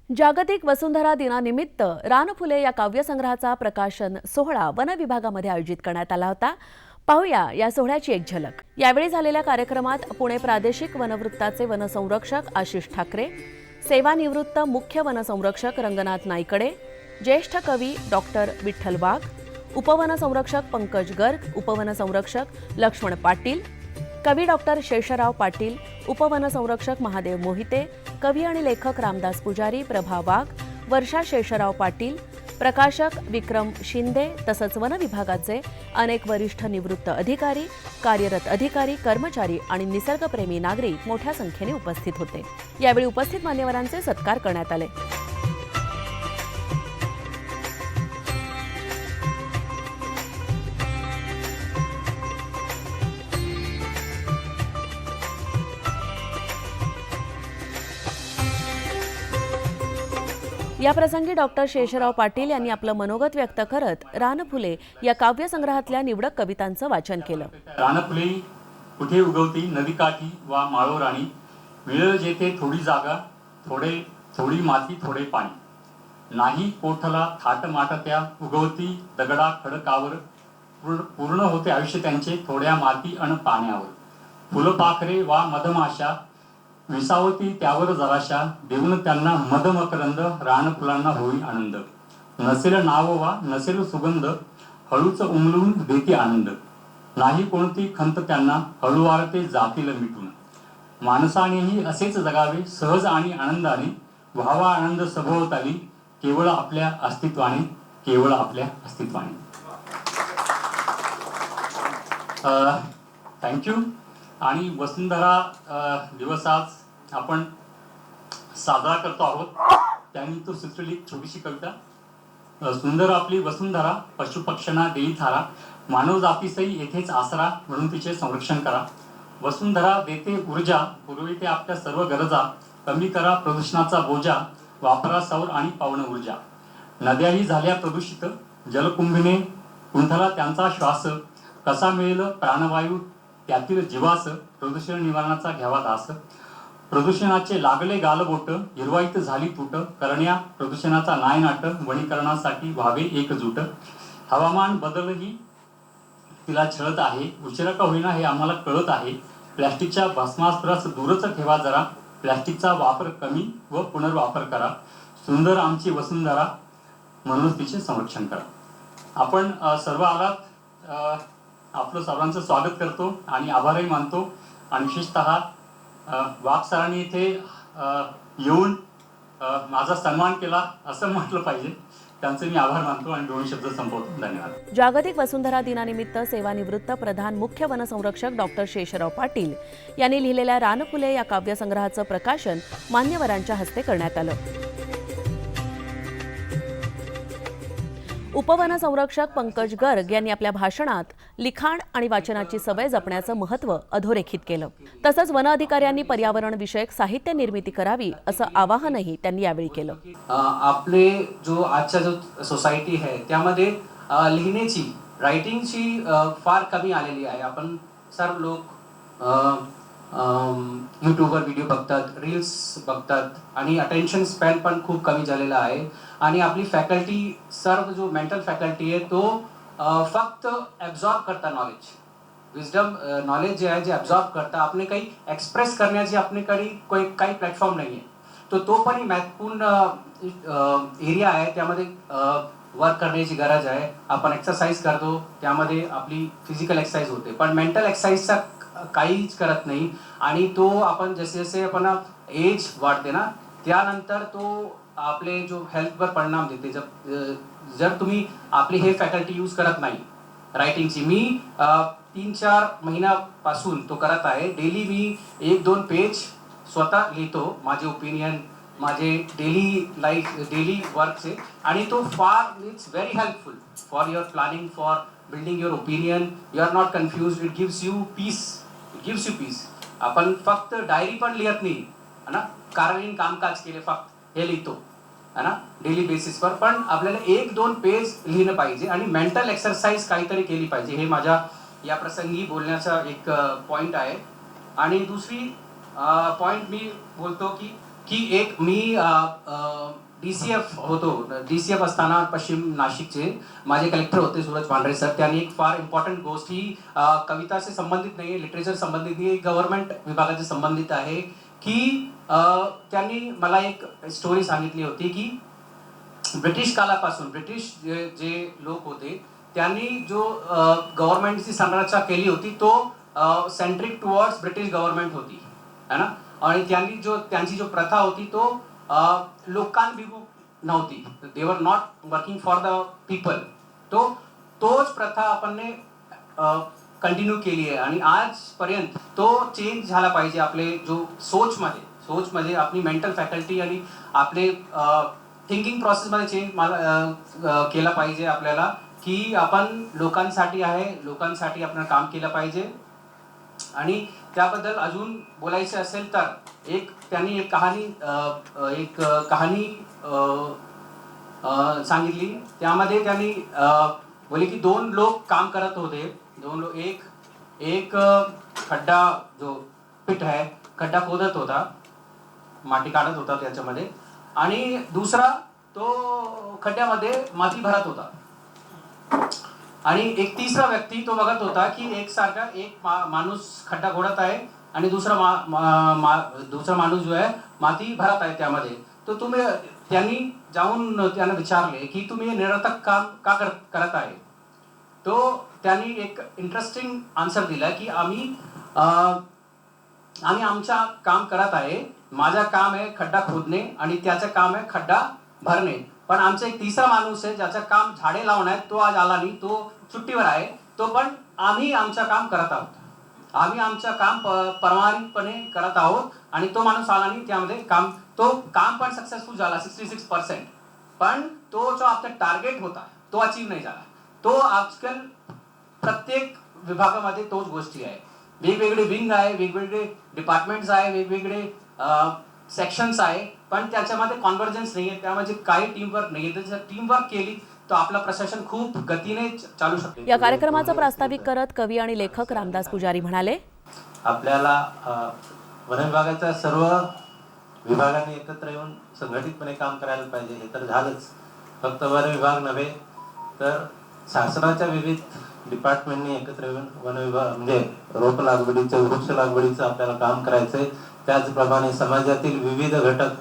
जागतिक वसुंधरा दिनानिमित्त रानफुले या काव्यसंग्रहाचा प्रकाशन सोहळा वन विभागामध्ये आयोजित करण्यात आला होता। पाहूया या सोहळ्याची एक झलक। यावेळी झालेल्या कार्यक्रमात पुणे प्रादेशिक वनवृत्ताचे वनसंरक्षक आशिष ठाकरे, सेवानिवृत्त मुख्य वनसंरक्षक रंगनाथ नाईकडे, ज्येष्ठ कवी डॉक्टर विठ्ठल वाघ, उपवनसंरक्षक पंकज गर्ग, उपवनसंरक्षक लक्ष्मण पाटील, कवी डॉक्टर शेषराव पाटील, उपवनसंरक्षक महादेव मोहिते, कवी आणि लेखक रामदास पुजारी, प्रभा वाघ, वर्षा शेषराव पाटील, प्रकाशक विक्रम शिंदे तसंच वन विभागाचे अनेक वरिष्ठ निवृत्त अधिकारी, कार्यरत अधिकारी, कर्मचारी आणि निसर्गप्रेमी नागरिक मोठ्या संख्येने उपस्थित होते। यावेळी उपस्थित मान्यवरांचे सत्कार करण्यात आले। याप्रसंगी डॉक्टर शेषराव पाटील यांनी आपलं मनोगत व्यक्त करत रानफुले या काव्यसंग्रहातल्या निवडक कवितांचं वाचन केलं। रानफुले कुठे उगवती, नदीकाठी वा माळोराणी, मिळेल जेथे थोडी जागा, थोडी माती थोडे पाणी, नाही कोठला थाटमाट त्या उगवती दगडा खडकावर, पूर्ण होते आयुष्य त्यांचे थोड्या माती अन पाण्यावर, फुलपाखरे वा मधमाशा विसावती त्यावर जराशा, देऊन त्यांना मदमकरंद, रानफुलांना होई आनंद, नसेल नाव वा नसेल सुगंध, हळूच उमलून देती आनंद, नाही कोणती खंत त्यांना, हळूवार ते जातील मिटून, माणसानेही असेच जगावे सहज आणि आनंदाने, व्हावा आनंद सभोवताली, केवळ आपल्या अस्तित्वाने, केवळ आपल्या अस्तित्वाने। थँक्यू। आणि वसुंधरा दिवस आज आपण साजरा करतो आहोत, त्यानिमित्त सुचलेली छोटीशी कविता। सुंदर आपली वसुंधरा, पशुपक्ष्यांना देई थारा, मानव जातीसही येथेच आसरा, म्हणून तिचे संरक्षण करा। वसुंधरा देते ऊर्जा, पुरविते आपल्या सर्व गरजा, कमी करा प्रदूषणाचा बोजा, वापरा सौर आणि पवन ऊर्जा। नद्याही झाल्या प्रदूषित, जलकुंभीने कुंठला त्यांचा श्वास, कसा मिळेल प्राणवायू त्यातील जीवास, प्रदूषण निवारणाचा घ्यावा दास, प्रदूषणाचे लागले गालबोट, हिरवाईत झाली तूट, करण्या प्रदूषणाचा नायनाट, वनीकरणासाठी व्हावे एकजूट, हवामान बदलही तिला छळत आहे, उशिरा का होईना हे आम्हाला कळत आहे, प्लॅस्टिकच्या भस्मास्त्रास दूरच ठेवा जरा, प्लॅस्टिकचा वापर कमी व पुनर्वापर करा, सुंदर आमची वसुंधरा, म्हणून तिचे संरक्षण करा। आपण सर्व आलात, आपलं सर्वांचं स्वागत करतो आणि आभारही मानतो। आणि विशेषतः वाघ सरांनी इथे येऊन माझा सन्मान केला असं म्हटलं पाहिजे, त्यांचे मी आभार मानतो आणि दोन शब्द संपवतो। धन्यवाद। जागतिक वसुंधरा दिनानिमित्त सेवानिवृत्त प्रधान मुख्य वनसंरक्षक डॉक्टर शेषराव पाटील यांनी लिहिलेल्या रानफुले या काव्यसंग्रहाचं प्रकाशन मान्यवरांच्या हस्ते करण्यात आलं। उपवनसंरक्षक पंकज गर्ग यांनी आपल्या भाषणात लिखाण आणि वाचनाची सवय जपण्याचं महत्त्व अधोरेखित केलं। तसंच वन अधिकाऱ्यांनी पर्यावरण विषयक साहित्य निर्मिती करावी असं आवाहनही त्यांनी यावेळी केलं। आपले जो आजच्या जो सोसायटी आहे त्यामध्ये लिहिण्याची, रायटिंगची फार कमी आलेली आहे। आपण सर्व लोक यूट्यूबवर व्हिडिओ बघतात, रील्स बघतात आणि अटेन्शन स्पॅन पण खूप कमी झालेला आहे। आणि आपली फॅकल्टी, सर्व जो मेंटल फॅकल्टी आहे तो फक्त ॲब्झॉर्ब करता नॉलेज, विजडम नॉलेज जे आहे जे ॲब्झॉर्ब करता, आपले काही एक्सप्रेस करण्याची आपल्याकडे काही प्लॅटफॉर्म नाही आहे। तो पण महत्त्वपूर्ण एरिया आहे, त्यामध्ये वर्क करण्याची गरज आहे। आपण एक्सरसाइज करतो, त्यामध्ये आपली फिजिकल एक्सरसाइज होते, पण मेंटल एक्सरसाइजचा काहीच करत नाही। आणि तो आपण जसे जसे आपण एज वाढते ना, त्यानंतर तो आपले जो हेल्थवर परिणाम देते। जर तुम्ही आपली हे फॅकल्टी यूज करत नाही रायटिंगची, मी 3-4 महिन्यापासून तो करत आहे। डेली मी 1-2 पेज स्वतः लिहितो, माझे ओपिनियन, माझे डेली लाईफ, डेली वर्कचे, आणि तो फार it's very helpful for your planning, for building your opinion, you are not confuse, it gives you peace, it gives you peace. आपण फक्त डायरी पण लिहत नाही है ना, कार्यालयीन कामकाज केले फक्त हे लिहितो है ना डेली बेसिसवर, पण आपल्याला 1-2 पेज लिहिलं पाहिजे आणि मेंटल एक्सरसाइज काहीतरी केली पाहिजे। हे माझ्या या प्रसंगी बोलण्याचा एक पॉइंट आहे। आणि दुसरी पॉइंट मी बोलतो की एक मी DCF होतो, DCF असताना पश्चिम नाशिकचे माझे कलेक्टर होते सूरज पांढरे सर. त्यांनी एक फार इम्पॉर्टंट गोष्ट ही कविताशी संबंधित नाही आहे, लिटरेचर संबंधित नाही, गव्हर्नमेंट विभागाशी संबंधित आहे, की त्यांनी मला एक स्टोरी सांगितली होती की ब्रिटिश कालापासून ब्रिटिश जे लोक होते त्यांनी जो गव्हर्नमेंटची संरचना केली होती तो सेंट्रिक टुवर्ड्स ब्रिटिश गव्हर्नमेंट होती है ना. आणि त्यांची जो प्रथा होती तो लोकांभिमुख नव्हती. They were not working for the people. तोच प्रथा आपण कंटिन्यू केली आहे आणि आजपर्यंत तो चेंज झाला पाहिजे. आपले जो सोचमध्ये आपली मेंटल फॅकल्टी आणि आपले थिंकिंग प्रोसेसमध्ये चेंज केला पाहिजे आपल्याला, की आपण लोकांसाठी आपण काम केलं पाहिजे. आणि त्याबद्दल अजून बोलायचे असेल तर त्यांनी एक कहाणी सांगितली. त्यामध्ये त्यांनी बोले की दोन लोक काम करत होते. एक खड्डा जो पिट है खड्डा खोदत होता, माती काढत होता त्याच्यामध्ये, आणि दुसरा तो खड्ड्यामध्ये माती भरत होता. आणि एक तिसरा व्यक्ती तो बघत होता की एक माणूस खड्डा खोदत आहे आणि दुसरा माणूस जो आहे माती भरत आहे त्यामध्ये. तो त्यांनी जाऊन त्यांना विचारले की तुम्ही निरर्थक काम का करत आहे. तो त्यांनी एक इंटरेस्टिंग आन्सर दिला की आम्ही आमचा काम करत आहे. माझा काम आहे खड्डा खोदणे आणि त्याचं काम आहे खड्डा भरणे. पण आमचा एक तिसरा माणूस आहे ज्याचं काम झाडे लावणं आहे. तो आज आला नाही, तो सुट्टीवर आहे. तो पण आम्ही आमचं काम करत आहोत. आम्ही आमचं काम प्रामाणिकपणे करत आहोत आणि तो माणूस आला नाही. त्यामध्ये तो काम पण सक्सेसफुल झाला 66%. पण तो जो आपला टार्गेट होता तो अचीव नाही झाला. तो आजकाल प्रत्येक विभागामध्ये तोच गोष्टी आहे. वेगवेगळे विंग आहे, वेगवेगळे डिपार्टमेंट्स आहे, वेगवेगळे सेक्शन्स आहे, पण त्याच्यामध्ये कॉन्व्हर्जन्स नाही आहे. त्यामध्ये काही टीमवर्क नाही आहे. जर टीमवर्क केली तर आपलं प्रशासन खूप गतीने चालू शकते. या कार्यक्रमाचं प्रास्ताविक करत कवी आणि लेखक रामदास पुजारी म्हणाले, आपल्याला वन विभागाच्या सर्व विभागांनी एकत्र येऊन संघटितपणे काम करायला पाहिजे. हे तर झालंच. फक्त वन विभाग नव्हे तर शासनाच्या विविध डिपार्टमेंटनी एकत्र येऊन वन विभाग म्हणजे रोप लागवडीचं, वृक्ष लागवडीचं आपल्याला काम करायचंय. त्याचप्रमाणे समाजातील विविध घटक,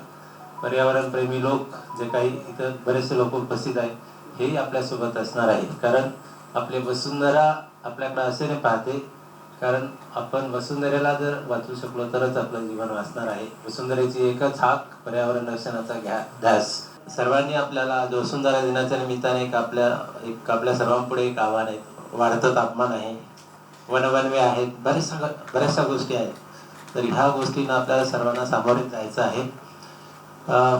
पर्यावरणप्रेमी लोक, जे काही इथं बरेचसे लोक उपस्थित आहेत, हेही आपल्यासोबत असणार आहे. कारण आपले वसुंधरा आपल्याकडे असे नाही पाहते, कारण आपण वसुंधरेला जर वाचू शकलो तरच आपलं जीवन वाचणार आहे. वसुंधरेची एकच हाक, पर्यावरण रक्षणाचा ध्यास. सर्वांनी आपल्याला आज वसुंधरा दिनाच्या निमित्ताने एक आपल्या सर्वांपुढे एक आव्हान आहे. वाढतं तापमान आहे, वनवनवे आहेत, बऱ्याचशा गोष्टी आहेत. तर ह्या गोष्टींना आपल्याला सर्वांना सामोरे जायचं आहे.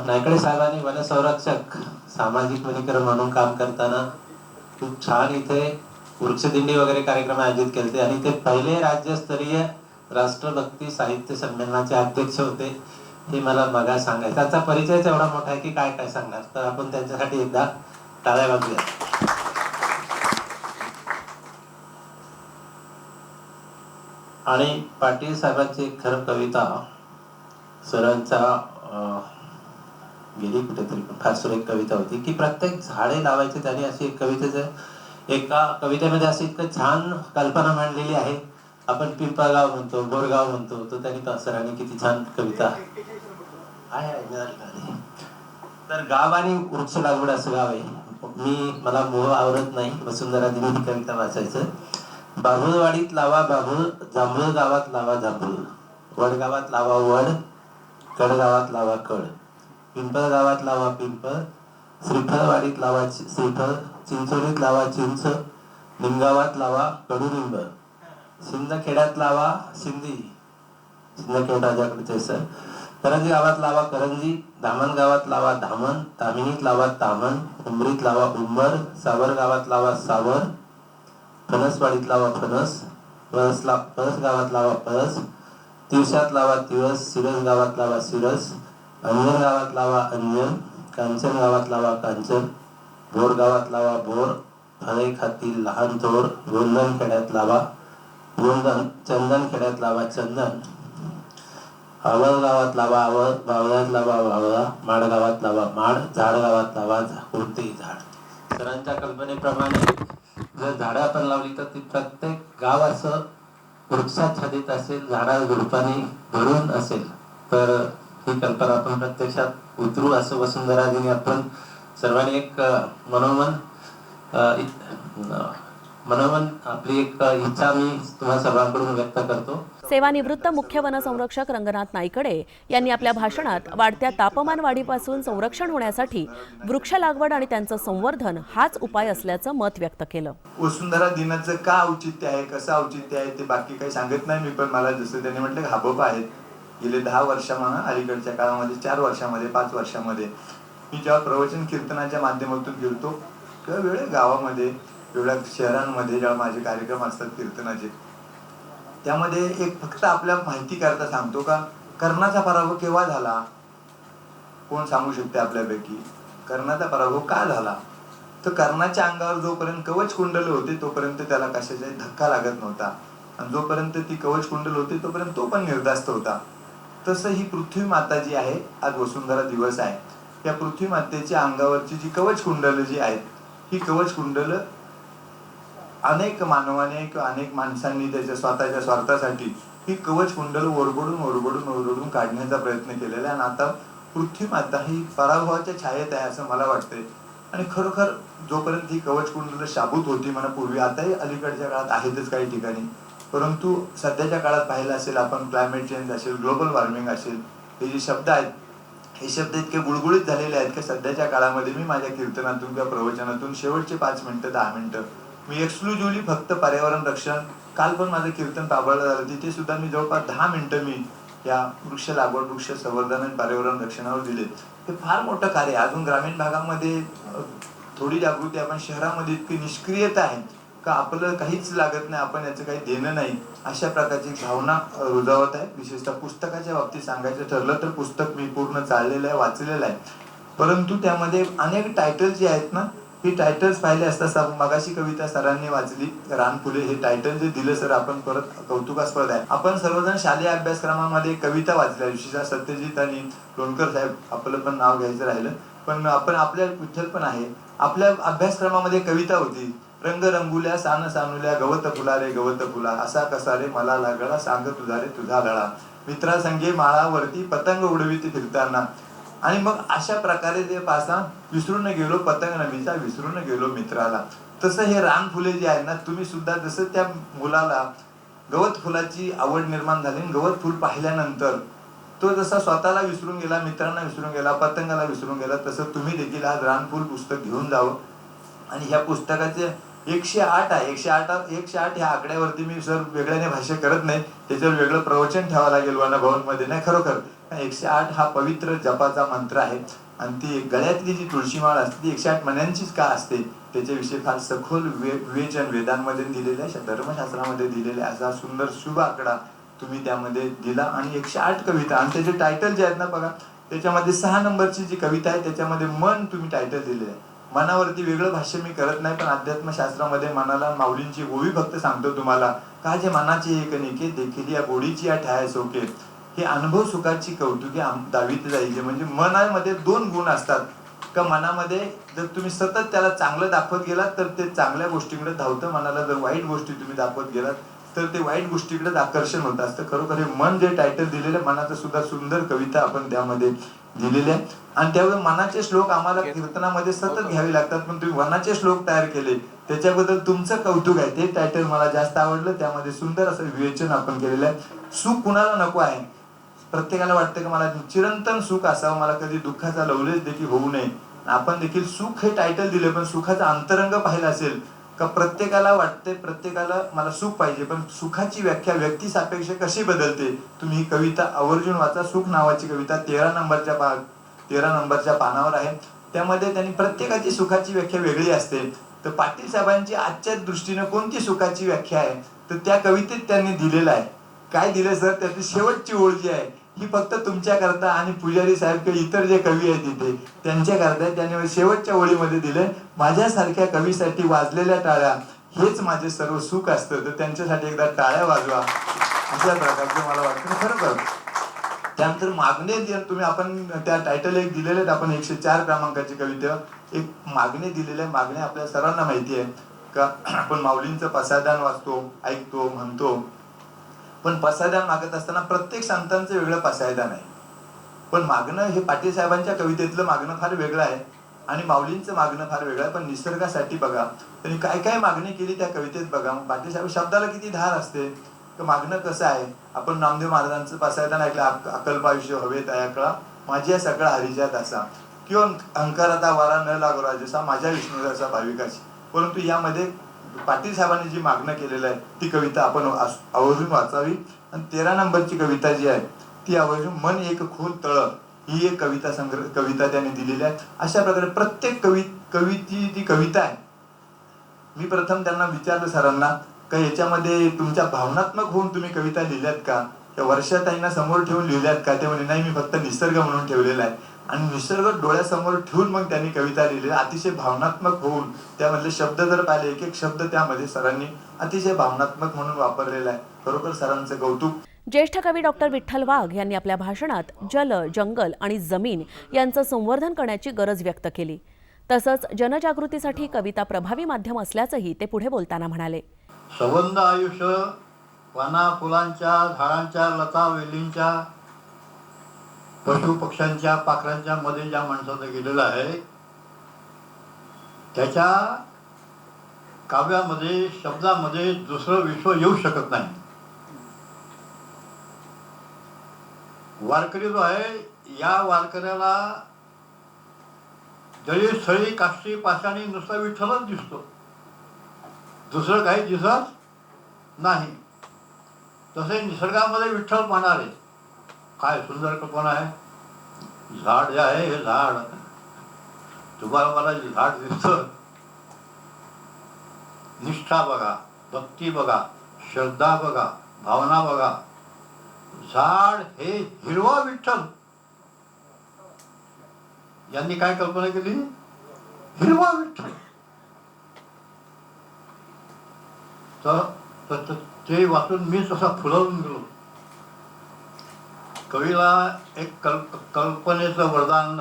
नायकडे साहेबांनी वनसंरक्षक सामाजिक वनीकरण म्हणून काम करताना खूप छान इथे वृक्षदिंडी वगैरे कार्यक्रम आयोजित केले आणि ते पहिले राज्यस्तरीय राष्ट्रभक्ती साहित्य संमेलनाचे अध्यक्ष होते. हे मला बघा सांगायचं. त्याचा परिचयच एवढा मोठा आहे की काय सांगणार. तर आपण त्यांच्यासाठी एकदा टाळ्या वाजूया. आणि पाटील साहेबांची एक खरं कविता सरांचा गेली कुठेतरी, फार सुरेख कविता होती की प्रत्येक झाडे लावायचे. त्यांनी अशी एका कवितेमध्ये अशी इतकं छान कल्पना मांडलेली आहे. आपण पिंपळगाव म्हणतो, बोरगाव म्हणतो, तो त्यांनी सरांनी किती छान कविता आहे. तर गाव आणि वृक्ष लागवड असं गाव आहे. मला मोह आवडत नाही वसुंधरा दिनी ही कविता वाचायचं. बाभुळवाडीत लावा बाभुळ, जांभूळ गावात लावा जांभूळ, वडगावात लावा वड, कडगावात लावा कड, पिंपळ गावात लावा पिंपळ, श्रीफळवाडीत लावा श्रीफळ, चिंचोलीत लावा चिंच, निमगावात लावा कडुलिंब, सिंदखेड्यात लावा सिंधी, सिंदखेड राजाकडचे सर, करंजी गावात लावा करंजी, धामण गावात लावा धामण, तामिनीत लावा तामण, उमरीत लावा उंबर, सावर गावात लावा सावर, फणसवाडीत लावा फणस, पळस गावात लावा पळस, तिवसात लावा तिवस, सिरस गावात लावा सिरस, अंजन गावात लावा अंजन, कांचन गावात लावा कांचन, बोर गावात लावा बोर, फळे खातील लहान थोर, गोंधन खेड्यात लावा गोंधन, चंदन खेड्यात लावा चंदन, आवळ गावात लावा आवळ, बावळ्यात लावा बावळा, माड गावात लावा माड, झाड गावात लावा कोणतेही झाड. सरांच्या कल्पनेप्रमाणे जर झाडं आपण लावली तर ती प्रत्येक गाव असं वृक्षाच्छादित असेल, झाडा झुडपांनी भरून असेल. तर ही कल्पना आपण प्रत्यक्षात उतरू असं वसुंधरा दिनी आपण सर्वांनी एक मनोमन आपली एक इच्छा मी तुम्हा सर्वांकडून व्यक्त करतो. सेवानिवृत्त मुख्य वनसंरक्षक रंगनाथ नाईकडे यांनी आपल्या भाषणात वाढत्या तापमान वाढीपासून संरक्षण होण्यासाठी वृक्ष लागवड आणि त्यांचं संवर्धन हाच उपाय असल्याचं मत व्यक्त केलं. वसुंधरा दिनाचं का औचित्य आहे, कसं औचित्य आहे ते बाकी काही सांगत नाही मी, पण मला जसं त्यांनी म्हटलं हाबोबा आहेत. गेले 10 वर्षांना अलीकडच्या काळामध्ये 4 वर्षामध्ये 5 वर्षामध्ये मी जेव्हा प्रवचन कीर्तनाच्या माध्यमातून फिरतो किंवा वेगळ्या गावामध्ये वेगळ्या शहरांमध्ये जेव्हा माझे कार्यक्रम असतात कीर्तनाचे, त्यामध्ये एक फक्त आपल्या माहिती करता सांगतो का कर्णाचा पराभव केव्हा झाला, कोण सांगू शकते आपल्यापैकी कर्णाचा पराभव का झाला? तर कर्णाच्या अंगावर जोपर्यंत कवच कुंडल होते तोपर्यंत त्याला कशाचाही धक्का लागत नव्हता, आणि जोपर्यंत ती कवच कुंडल होती तोपर्यंत तो पण निर्धास्त होता. तसं ही पृथ्वी माता जी आहे, आज वसुंधरा दिवस आहे, या पृथ्वी मातेच्या अंगावरची जी कवच कुंडल जी आहेत, ही कवच कुंडल अनेक मानवाने किंवा अनेक माणसांनी त्याच्या स्वतःच्या स्वार्थासाठी ही कवच कुंडल ओरबडून काढण्याचा प्रयत्न केलेला आहे. आणि आता पृथ्वी माता ही पराभवाच्या छायेत आहे असं मला वाटतंय. आणि खरोखर जोपर्यंत ही कवच कुंडल शाबूत होती म्हणा पूर्वी, आताही अलीकडच्या काळात आहेतच काही ठिकाणी, परंतु सध्याच्या काळात पाहिलं असेल आपण, क्लायमेट चेंज असेल, ग्लोबल वॉर्मिंग असेल, हे जे शब्द आहेत हे शब्द इतके गुळगुळीत झालेले आहेत की सध्याच्या काळामध्ये मी माझ्या कीर्तनातून किंवा प्रवचनातून शेवटचे 5 मिनिटं 10 मिनिटं मी एक्सक्लुझिव्हली फक्त पर्यावरण रक्षण, काल पण माझं कीर्तन पाबळलं झालं, तिथे सुद्धा मी जवळपास 10 मिनिटं मी या वृक्ष लागवड, वृक्ष संवर्धन आणि पर्यावरण रक्षणावर दिले. हे फार मोठं कार्य आहे. अजून ग्रामीण भागामध्ये थोडी जागृती, आपण शहरामध्ये इतकी निष्क्रियता आहे का आपलं काहीच लागत नाही, आपण याचं काही देणं नाही, अशा प्रकारची भावना रुजावत आहे. विशेषतः पुस्तकाच्या बाबतीत सांगायचं ठरलं तर पुस्तक मी पूर्ण चाललेलं आहे, वाचलेलं आहे, परंतु त्यामध्ये अनेक टायटल जे आहेत ना, ही टायटल्स पाहिले असता मगाशी कविता सरांनी वाचली, रानफुले, हे टायटल जे दिलं सर आपण परत कौतुकास्पद आहे. आपण सर्वजण शालेय अभ्यासक्रमामध्ये कविता वाचल्या, विशेषतः सत्यजित आणि लोणकर साहेब, आपलं पण नाव घ्यायचं राहिलं, पण आपण आपल्या विठ्ठल पण आहे, आपल्या अभ्यासक्रमामध्ये कविता होती, रंग रंगुल्या सान सानुल्या, गवत फुला रे गवत फुला, असा कसा रे मला लागला, सांग तुझा रे तुझा लळा, मित्रा संगे माळावरती पतंग उडवीत फिरताना. आणि मग अशा प्रकारे ते पासा विसरून गेलो पतंग नमीचा, विसरून गेलो मित्राला. तसं हे रानफुले जे आहे ना, तुम्ही सुद्धा जसं त्या मुलाला गवत फुलाची आवड निर्माण झाली, गवत फुल पाहिल्यानंतर तो जसा स्वतःला विसरून गेला, मित्रांना विसरून गेला, पतंगाला विसरून गेला, तसं तुम्ही देखील आज रानफुल पुस्तक घेऊन जावं. आणि ह्या पुस्तकाचे 108 आहे, 108 ह्या आकड्यावरती मी सर वेगळ्याने भाष्य करत नाही, त्याच्यावर वेगळं प्रवचन ठेवावं लागेल वनभवन मध्ये. नाही, खरोखर 108 हा पवित्र जपाचा मंत्र आहे. आणि ती गळ्यातली जी तुळशीमाळ असते ती 108 मण्यांचीच का असते त्याच्याविषयी फार सखोल विवेचन वेदांमध्ये दिलेलं आहे, धर्मशास्त्रामध्ये दिलेलं आहे. असा सुंदर शुभ आकडा तुम्ही त्यामध्ये दिला. आणि 108 कविता, आणि त्याचे टायटल जे आहेत ना बघा, त्याच्यामध्ये 6 नंबरची जी कविता आहे त्याच्यामध्ये मन तुम्ही टायटल दिलेलं आहे. मनावरती वेगळं भाष्य मी करत नाही, पण अध्यात्मशास्त्रामध्ये मनाला माऊलींची ओवी फक्त सांगतो तुम्हाला, का जे मनाची एक निके देखील या गोडीची या ठाय सोके, हे अनुभव सुखाची कौतुके दावीत जायचे. म्हणजे मनामध्ये 2 गुण असतात का, मनामध्ये जर तुम्ही सतत त्याला चांगलं दाखवत गेलात तर ते चांगल्या गोष्टीकडे धावतं, मनाला जर वाईट गोष्टी तुम्ही दाखवत गेलात तर ते वाईट गोष्टीकडे आकर्षण होत असतं. खरोखर हे मन जे टायटल दिलेलं मनाचं सुद्धा सुंदर कविता आपण त्यामध्ये दिलेली आहे. आणि त्यावेळी मनाचे श्लोक आम्हाला कीर्तनामध्ये सतत घ्यावे लागतात, पण तुम्ही मनाचे श्लोक तयार केले त्याच्याबद्दल तुमचं कौतुक आहे. ते टायटल मला जास्त आवडलं, त्यामध्ये सुंदर असं विवेचन आपण केलेलं आहे. सुख कुणाला नको आहे, प्रत्येकाला वाटतं की मला चिरंतन सुख असावं, मला कधी दुःखाचा लवलेश देखील होऊ नये. आपण देखील सुख हे टायटल दिले, पण सुखाचा अंतरंग पाहिला असेल का प्रत्येकाला वाटते, प्रत्येकाला मला सुख पाहिजे, पण सुखाची व्याख्या व्यक्ती सापेक्ष कशी बदलते. तुम्ही ही कविता आवर्जून वाचा. सुख नावाची कविता 13 नंबरच्या पानावर आहे. त्यामध्ये त्यांनी प्रत्येकाची सुखाची व्याख्या वेगळी असते. तर पाटील साहेबांची आजच्या दृष्टीने कोणती सुखाची व्याख्या आहे तर त्या कवितेत त्यांनी दिलेलं आहे. काय दिलं सर, त्याची शेवटची ओळ जी आहे ही फक्त तुमच्याकरता आणि पुजारी साहेब किंवा इतर जे कवी आहेत तिथे त्यांच्याकरता त्यांनी शेवटच्या ओळीमध्ये दिले, माझ्यासारख्या कवीसाठी वाजलेल्या टाळ्या हेच माझे सर्व सुख असतं. तर त्यांच्यासाठी एकदा टाळ्या वाजवा, अशा प्रकारचं मला वाटतं. खरोखर त्यानंतर मागणे तुम्ही आपण त्या टायटल एक दिलेले आहेत आपण 104 क्रमांकाची कविता एक मागणे दिलेले आहे. मागणे आपल्या सर्वांना माहिती आहे का आपण माऊलींचं पसायदान वाचतो, ऐकतो, म्हणतो, पण पसायदान मागत असताना प्रत्येक संतांचं वेगळं पसायदान आहे. पण मागणं हे पाटील साहेबांच्या कवितेतलं मागणं फार वेगळं आहे आणि माऊलींचं मागणं फार वेगळं आहे. पण निसर्गासाठी बघा त्यांनी काय काय मागणी केली त्या कवितेत बघा. पाटील साहेब शब्दाला किती धार असते. तर मागणं कसं आहे. आपण नामदेव महाराजांचं पसायदान ऐकलं, अकल्पायुष्य हवेत ऐकला माझ्या सगळा हरिजात असा, किंवा अंकाराचा वारा न लागला जसा माझ्या विष्णुदासा भाविकाची. परंतु यामध्ये पाटील साहेबांनी जी मागणं केलेलं आहे ती कविता आपण आवर्जून वाचावी. आणि 13 नंबरची कविता जी आहे ती आवर्जून मन एक खोल तळ ही एक कविता त्यांनी दिलेली आहे. अशा प्रकारे प्रत्येक कवीची जी कविता आहे मी प्रथम त्यांना विचारलं सरांना का याच्यामध्ये तुमच्या भावनात्मक होऊन तुम्ही कविता लिहिल्यात का, त्या वर्षाताईंना समोर ठेवून लिहिल्यात का. ते म्हणे नाही मी फक्त निसर्ग म्हणून ठेवलेला आहे. आणि निसर्ग डोळ्यासमोर ठेवून मग त्यांनी कविता लिहिली. अतिशय भावनात्मक होऊन त्यामधले शब्द जर पाहिले एक एक शब्द त्यामध्ये सरांनी अतिशय भावनात्मक म्हणून वापरलेला आहे. खरोखर सरांचं कौतुक. ज्येष्ठ कवी डॉक्टर विठ्ठल वाघ यांनी आपल्या भाषणात जल, जंगल आणि जमीन यांचं संवर्धन करण्याची गरज व्यक्त केली. तसंच जनजागृतीसाठी कविता प्रभावी माध्यम असल्याचंही ते पुढे बोलताना म्हणाले. संबंध आयुष्य पाना फुलांच्या, झाडांच्या, लता वेलींच्या, पशु पक्ष्यांच्या, पाखरांच्या मध्ये ज्या माणसानं गेलेलं आहे त्याच्या काव्यामध्ये, शब्दामध्ये दुसरं विश्व येऊ शकत नाही. वारकरी जो आहे या वारकऱ्याला जळी स्थळी काष्टी पाषाणी नुसता विठ्ठलच दिसतो, दुसरं काही दिसत नाही. तसे निसर्गामध्ये विठ्ठल पाहणारे काय सुंदर कल्पना आहे. झाड जे आहे हे झाड तुम्हाला मला जे झाड दिसतं, निष्ठा बघा, भक्ती बघा, श्रद्धा बघा, भावना बघा. झाड हे हिरवा विठ्ठल यांनी काय कल्पना केली, हिरवा विठ्ठल. तर ते वाचून मी तसा फुलवून गेलो. कवीला एक कल्पनेचं वरदान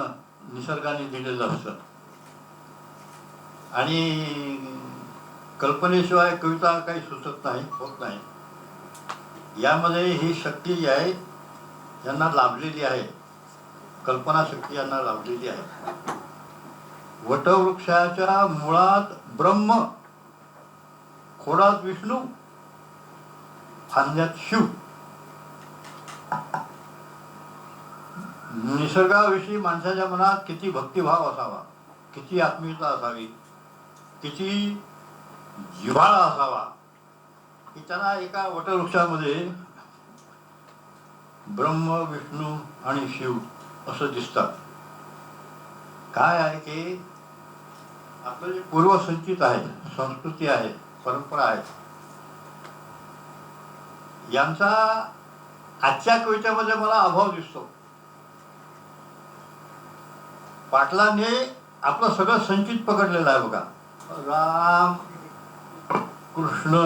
निसर्गाने दिलेलं असतं आणि कल्पनेशिवाय कविता काही सुचत नाही, होत नाही. यामध्ये ही शक्ती जी आहे यांना लाभलेली आहे, कल्पना शक्ती यांना लाभलेली आहे. वटवृक्षाच्या मुळात ब्रह्म, खोडात विष्णू, फांद्यात शिव. निसर्गाविषयी माणसाच्या मनात किती भक्तिभाव असावा, किती आत्मीयता असावी, किती जिव्हाळा असावा की त्यांना एका वटवृक्षामध्ये ब्रह्म, विष्णू आणि शिव असं दिसतात. काय आहे की आपलं जे पूर्वसंचित आहे, संस्कृती आहे, परंपरा आहे, यांचा आजच्या कवितेमध्ये मला अभाव दिसतो. पाटलांनी आपलं सगळं संचित पकडलेलं आहे बघा. राम, कृष्ण,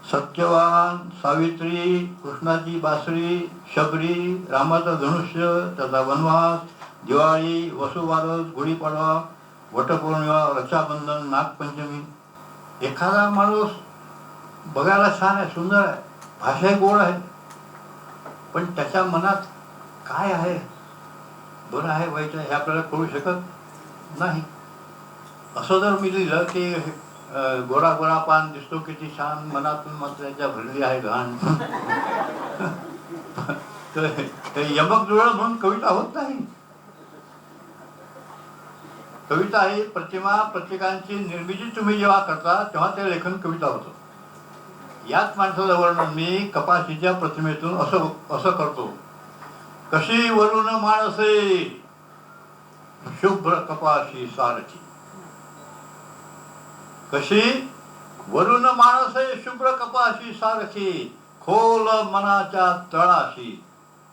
सत्यवान, सावित्री, कृष्णाची बासरी, शबरी, रामाचं धनुष्य, त्याचा वनवास, दिवाळी, वसुबारस, गुढीपाडवा, वटपौर्णिमा, रक्षाबंधन, नागपंचमी. एखादा माणूस बघायला छान आहे, सुंदर आहे, भाषा गोड आहे, पण त्याच्या मनात काय आहे, बरं आहे वाईट आहे हे आपल्याला कळू शकत नाही. असं जर मी लिहिलं की गोरा गोरा पान दिसतो किती छान, मनातून मात्र भरली आहे घाण, तर यमक जुळलं म्हणून कविता होत नाही. कविता ही प्रतिमा, प्रत्येकांची निर्मिती तुम्ही जेव्हा करता तेव्हा ते लेखन कविता होतं. याच माणसाचं वर्णन मी कपाशीच्या प्रतिमेतून असं करतो. कशी वरून माणसे शुभ्र कपाशी सारखी, कशी वरून माणसे शुभ्र कपाशी सारखी, खोल मनाच्या तळाशी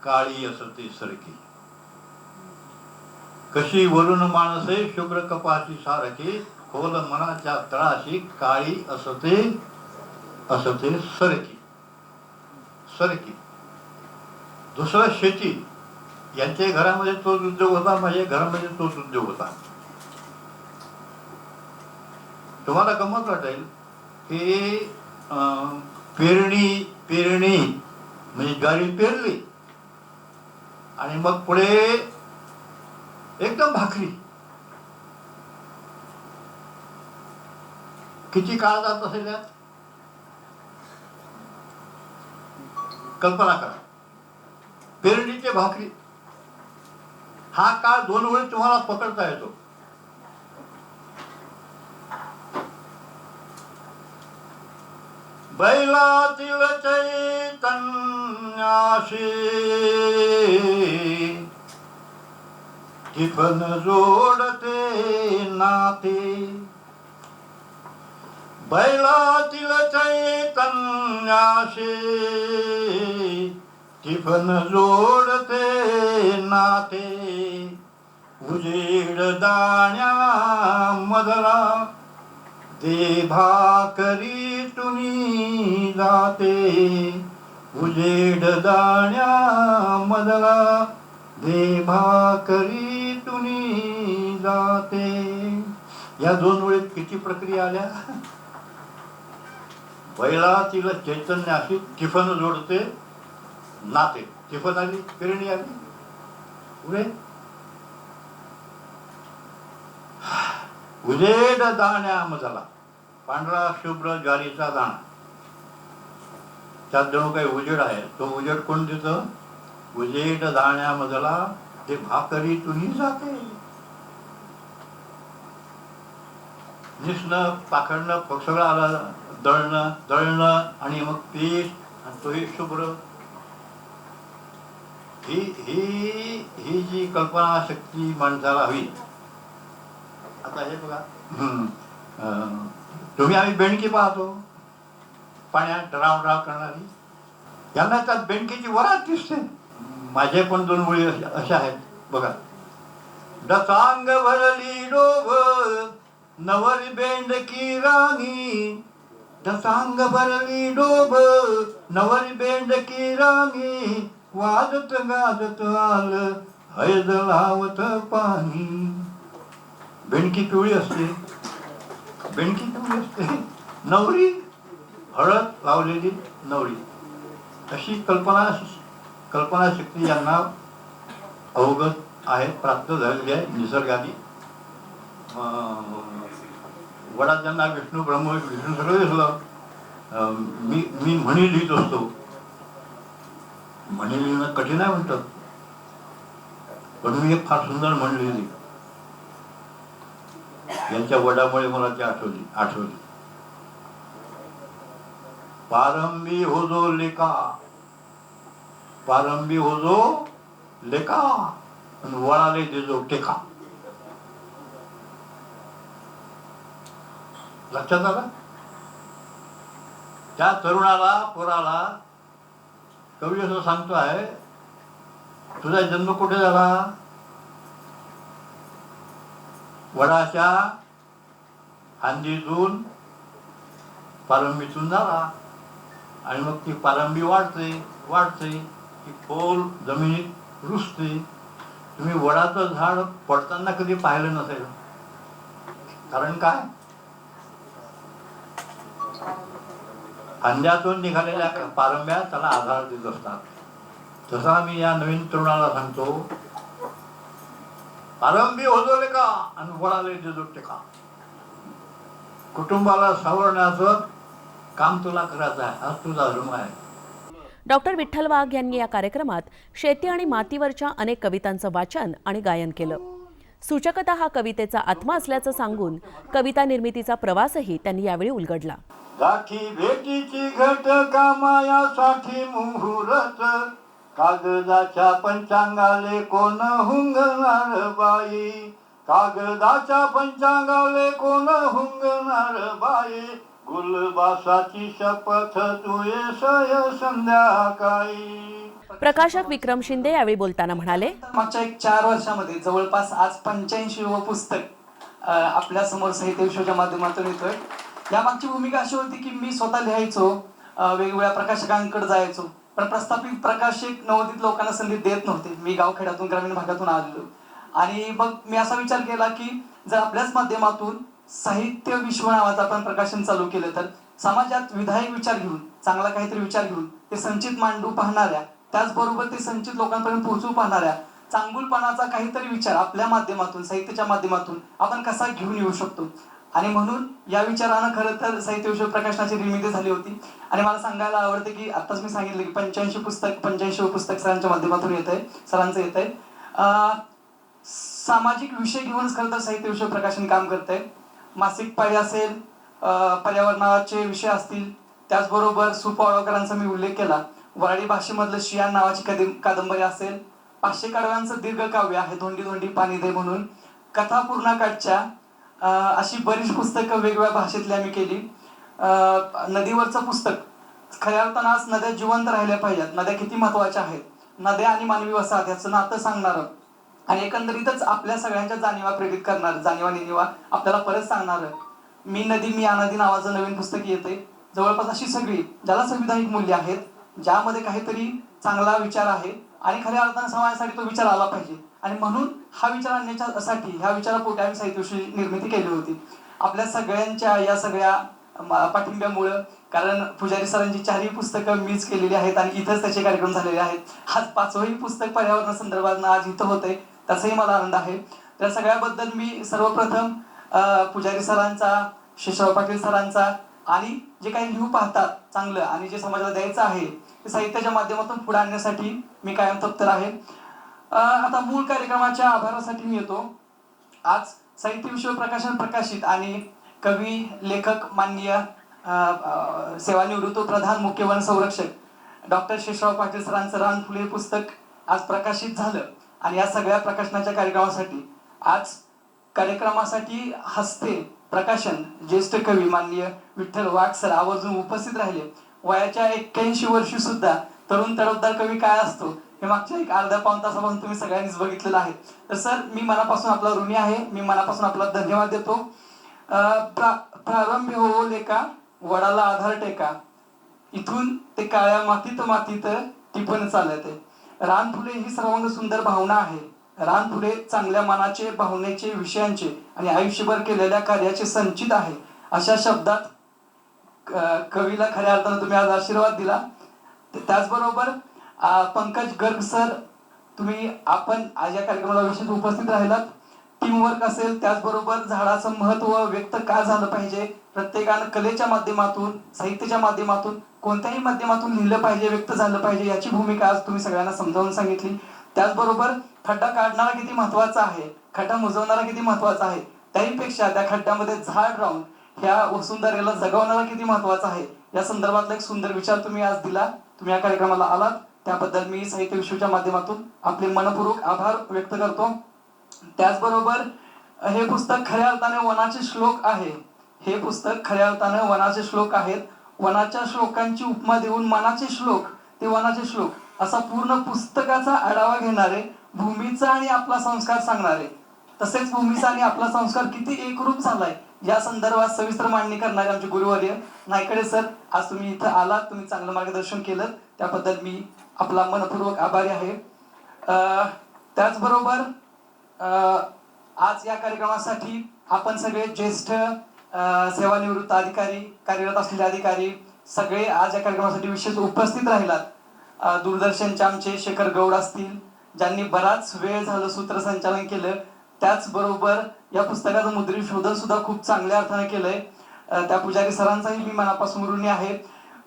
काळी असते सरकी. कशी वरून माणसे शुभ्र कपाशी सारखी, खोल मनाच्या तळाशी काळी असते सरकी. सरकी दुसरं शेती. यांच्या घरामध्ये तोच उद्योग होता, माझ्या घरामध्ये तोच उद्योग होता. तुम्हाला गंमत वाटेल की पेरणी म्हणजे ज्वारी पेरली आणि मग पुढे एकदम भाकरी. किती काळ जात असेल यात कल्पना करा. पेरणी ते भाकरी हा काळ 2 वेळी तुम्हाला पकडता येतो. बैलातील चैतन्याशी टिफन जोडते नाते. बैलातील चैतन्याशी टिफन जोडते नाते. उजेड दाण्या मधला दे भाकरी तुनी जाते. उजेड दाण्या मधला दे भाकरी तुनी जाते. या 2 वेळेत किती प्रक्रिया आल्या. बैलातील चैतन्य अशी टिफन जोडते नाते. टिफन आली, पेरणी आली, पुढे उजेड दाण्या मधला पांढरा शुभ्र ज्वारीचा दाणा. त्यात जणू काही उजेड आहे. तो उजेड कोण देतं. उजेड दाण्यामधला ते भाकरी तुनी जाते. निसणं पाखडणं सगळं आलं. दळणं आणि मग पीठ आणि तोही शुभ्र. ही जी कल्पना शक्ती माणसाला हवी. आता हे बघा, तुम्ही आम्ही बेंडकी पाहतो पाण्यात ड्राव करणारी. यांना त्यात बेंडकीची वरात दिसते. माझे पण 2 मुली अशा आहेत बघा. डसांग भरली डोब नवरी बेंडकी राणी. डसांग भरली डोब नवरी बेंडकी राणी. वाजत गाजत आलं हळद लावत पाणी. बेंडकी पिवळी असते, बेंडकी पिवळी असते. नवरी हळद लावलेली नवरी. अशी कल्पना शक्ती यांना अवगत आहे, प्राप्त झालेली आहे निसर्गाने. वडात ज्यांना विष्णू सगळं दिसलं. मी म्हणी लिहित असतो. म्हणी लिहिणं कठीण आहे म्हणतात, पण मी एक फार सुंदर म्हण लिहिली. यांच्या वडामुळे मला ती आठवली. पारंबी होजो लेका, पारंबी होजो लेका आणि वडाले देजो टेका. लक्षात आलं. त्या तरुणाला पोराला कवी असं सांगतो आहे, तुझा जन्म कुठे झाला. वडाच्या फांदीतून पारंबीतून झाला. आणि मग ती पारंबी वाढते ती खोल जमिनीत रुजते. तुम्ही वडाचं झाड पडताना कधी पाहिलं नसेल. कारण काय, फांद्यातून निघालेल्या पारंब्या त्याला आधार देत असतात. तसा मी या नवीन तरुणाला सांगतो, पारंबी होजो लेका आणि वडाले देजो टेका. कुटुंबाला सावरण्याचं काम तुला करायचं आहे, हा तुझा धर्म आहे. डॉक्टर विठ्ठल वाघ यांनी या कार्यक्रमात शेती आणि मातीवरच्या अनेक कवितांचं वाचन आणि गायन केलं. सूचकता हा कवितेचा आत्मा असल्याचं सांगून कविता निर्मितीचा प्रवासही त्यांनी यावेळी उलगडला. गाठी भेटीची घट कामायासाठी मुहूर्त. कागदाच्या पंचांगाले कोण हुंगणार बाई. कागदाच्या पंचांगाले कोण हुंगणार बाई. गुलबासाची शपथ तू येसय संध्याकाळी. प्रकाशक विक्रम शिंदे यावेळी बोलताना म्हणाले, मागच्या 4 वर्षामध्ये जवळपास आज 85वे पुस्तक आपल्या समोर साहित्य विश्वाच्या माध्यमातून येतोय. या मागची भूमिका अशी होती की मी स्वतः लिहायचो, वेगवेगळ्या प्रकाशकांकडे जायचो पण प्रस्थापित प्रकाशक नवोदित लोकांना संधी देत नव्हते. मी गावखेड्यातून ग्रामीण भागातून आलेलो आणि मग मी असा विचार केला की जर आपल्याच माध्यमातून साहित्य विश्व नावाचं आपण प्रकाशन चालू केलं तर समाजात विधायक विचार घेऊन, चांगला काहीतरी विचार घेऊन ते संचित मांडू पाहणाऱ्या, त्याचबरोबर ते संचित लोकांपर्यंत पोहोचवू पाहणाऱ्या चांगुलपणाचा काहीतरी विचार आपल्या माध्यमातून, साहित्याच्या माध्यमातून आपण कसा घेऊन येऊ शकतो. आणि म्हणून या विचारानं खरं तर साहित्य विश्व प्रकाशनाची निर्मिती झाली होती. आणि मला सांगायला आवडते की आत्ताच मी सांगितलं की 85 पुस्तक सरांच्या माध्यमातून येत आहे, सरांचं येत आहे. सामाजिक विषय घेऊनच खरं तर साहित्य विश्व प्रकाशन काम करत आहे. मासिक पाळी असेल, पर्यावरणाचे विषय असतील, त्याचबरोबर सुपवाळकरांचा मी उल्लेख केला, वराडी भाषेमधलं शियान नावाची कादंबरी असेल, 500 कडव्यांचं दीर्घकाव्य आहे धोंडी धोंडी पाणी दे म्हणून, कथा पूर्णाकाठच्या, अशी बरीच पुस्तकं वेगवेगळ्या भाषेतली आम्ही केली. नदीवरचं पुस्तक, खऱ्या अर्थानं आज नद्या जिवंत राहिल्या पाहिजेत, नद्या किती महत्वाच्या आहेत, नद्या आणि मानवी वसाहत याचं नातं सांगणारं आणि एकंदरीतच आपल्या सगळ्यांच्या जाणीवा प्रेरित करणारं, जाणीवा निनिवा आपल्याला परत सांगणारं मी नदी मी आनंदी नावाचं नवीन पुस्तक येते. जवळपास अशी सगळी ज्याला संविधानिक मूल्य आहेत, ज्यामध्ये काहीतरी चांगला विचार आहे आणि खऱ्या अर्थानं समाजासाठी तो विचार आला पाहिजे. आणि म्हणून हा विचार आणण्यासाठी, ह्या विचारापोटी आम्ही साहित्य विषयी निर्मिती केली होती. आपल्या सगळ्यांच्या या सगळ्या पाठिंब्यामुळं, कारण पुजारी सरांची 4ही पुस्तकं मीच केलेली आहेत आणि इथंच त्याचे कार्यक्रम झालेले आहेत. आज 5वंही पुस्तक पर्यावरणासंदर्भात आज इथं होतंय, त्याचाही मला आनंद आहे. त्या सगळ्याबद्दल मी सर्वप्रथम पुजारी सरांचा, शेषराव पाटील सरांचा आणि जे काही लिहू पाहतात चांगलं आणि जे समाजाला द्यायचं आहे ते साहित्याच्या माध्यमातून पुढे आणण्यासाठी मी कायम तत्पर आहे. आता मूळ कार्यक्रमाच्या आभारासाठी मी येतो. आज साहित्य विश्व प्रकाशन प्रकाशित आणि कवी लेखक माननीय सेवानिवृत्त प्रधान मुख्य वन संरक्षक डॉक्टर शेषराव पाटील सरांचं रानफुले पुस्तक आज प्रकाशित झालं. आणि या सगळ्या प्रकाशनाच्या कार्यक्रमासाठी आज कार्यक्रमासाठी हस्ते प्रकाशन ज्येष्ठ कवी माननीय विठ्ठल वाघ सर आवर्जून उपस्थित राहिले. वयाच्या 81 वर्षी सुद्धा तरुण तडफदार कवी काय असतो हे मागच्या एक अर्धा पाऊण तासापासून तुम्ही सगळ्यांनीच बघितलेलं आहे. तर सर, मी मनापासून आपला ऋणी आहे, मी मनापासून आपला धन्यवाद देतो. प्रारंभी हो लेका, वडाला आधार टेका, इथून ते काळ्या मातीत टिपण चालते. रानफुले ही सर्वांग सुंदर भावना आहे. रानफुले चांगल्या मनाचे, भावनेचे, विषयांचे आणि आयुष्यभर केलेल्या कार्याचे संचित आहे. अशा शब्दात कवीला खऱ्या अर्थानं तुम्ही आज आशीर्वाद दिला. त्याचबरोबर पंकज गर्ग सर, आपण आज या कार्यक्रमाला विशेष उपस्थित राहिलात. टीमवर्क असेल, त्याचबरोबर झाडाचं महत्व व्यक्त का झालं पाहिजे, प्रत्येकानं कलेच्या माध्यमातून, साहित्याच्या माध्यमातून, कोणत्याही माध्यमातून लिहिलं पाहिजे, व्यक्त झालं पाहिजे, याची भूमिका आज तुम्ही सगळ्यांना समजावून सांगितली. त्याचबरोबर खड्डा काढणारा किती महत्वाचा आहे, खड्डा मुजवणारा किती महत्वाचा आहे, त्याहीपेक्षा त्या खड्ड्यामध्ये झाड राहून ह्या वसुंधरेला जगवणारा किती महत्वाचा आहे, या संदर्भातला एक सुंदर विचार तुम्ही आज दिला. तुम्ही या कार्यक्रमाला आलात त्याबद्दल मी साहित्य विश्वच्या माध्यमातून आपले मनपूर्वक आभार व्यक्त करतो. त्याचबरोबर हे पुस्तक खऱ्या अर्थाने वनाचे श्लोक आहे. हे पुस्तक खऱ्या अर्थाने वनाचे श्लोक आहेत. वनाच्या श्लोकांची उपमा देऊन मनाचे श्लोक ते वनाचे श्लोक असा पूर्ण पुस्तकाचा आढावा घेणारे, भूमीचा आणि आपला संस्कार सांगणारे, तसेच भूमीचा आणि आपला संस्कार किती एकरूप झालाय या संदर्भात सविस्तर मांडणी करणारे आमचे गुरुवर्य नायकडे सर, आज तुम्ही इथं आलात, तुम्ही चांगलं मार्गदर्शन केलं, त्याबद्दल मी आपला मनपूर्वक आभारी आहे. त्याचबरोबर आज या कार्यक्रमासाठी आपण सगळे ज्येष्ठ सेवानिवृत्त अधिकारी, कार्यरत असलेले अधिकारी सगळे आज या कार्यक्रमासाठी विशेष उपस्थित राहिलात. दूरदर्शनचे आमचे शेखर गौड असतील, ज्यांनी बराच वेळ झालं सूत्रसंचालन केलं. त्याचबरोबर या पुस्तकाचं मुद्रित शोधन सुद्धा खूप चांगल्या अर्थाने केलंय. त्या पुजारी सरांचाही मी मनापासून ऋणी आहे.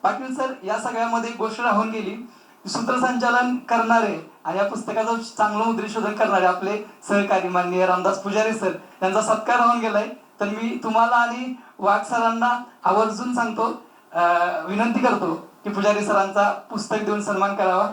पाटील सर, या सगळ्यामध्ये गोष्ट राहून गेली, सूत्रसंचालन करणारे आणि या पुस्तकाचं चांगलं मुद्रित शोधन करणारे आपले सहकारी माननीय रामदास पुजारी सर, त्यांचा सत्कार राहून गेलाय. तर मी तुम्हाला आणि वाघ सरांना आवर्जून सांगतो, विनंती करतो की पुजारी सरांचा पुस्तक देऊन सन्मान करावा.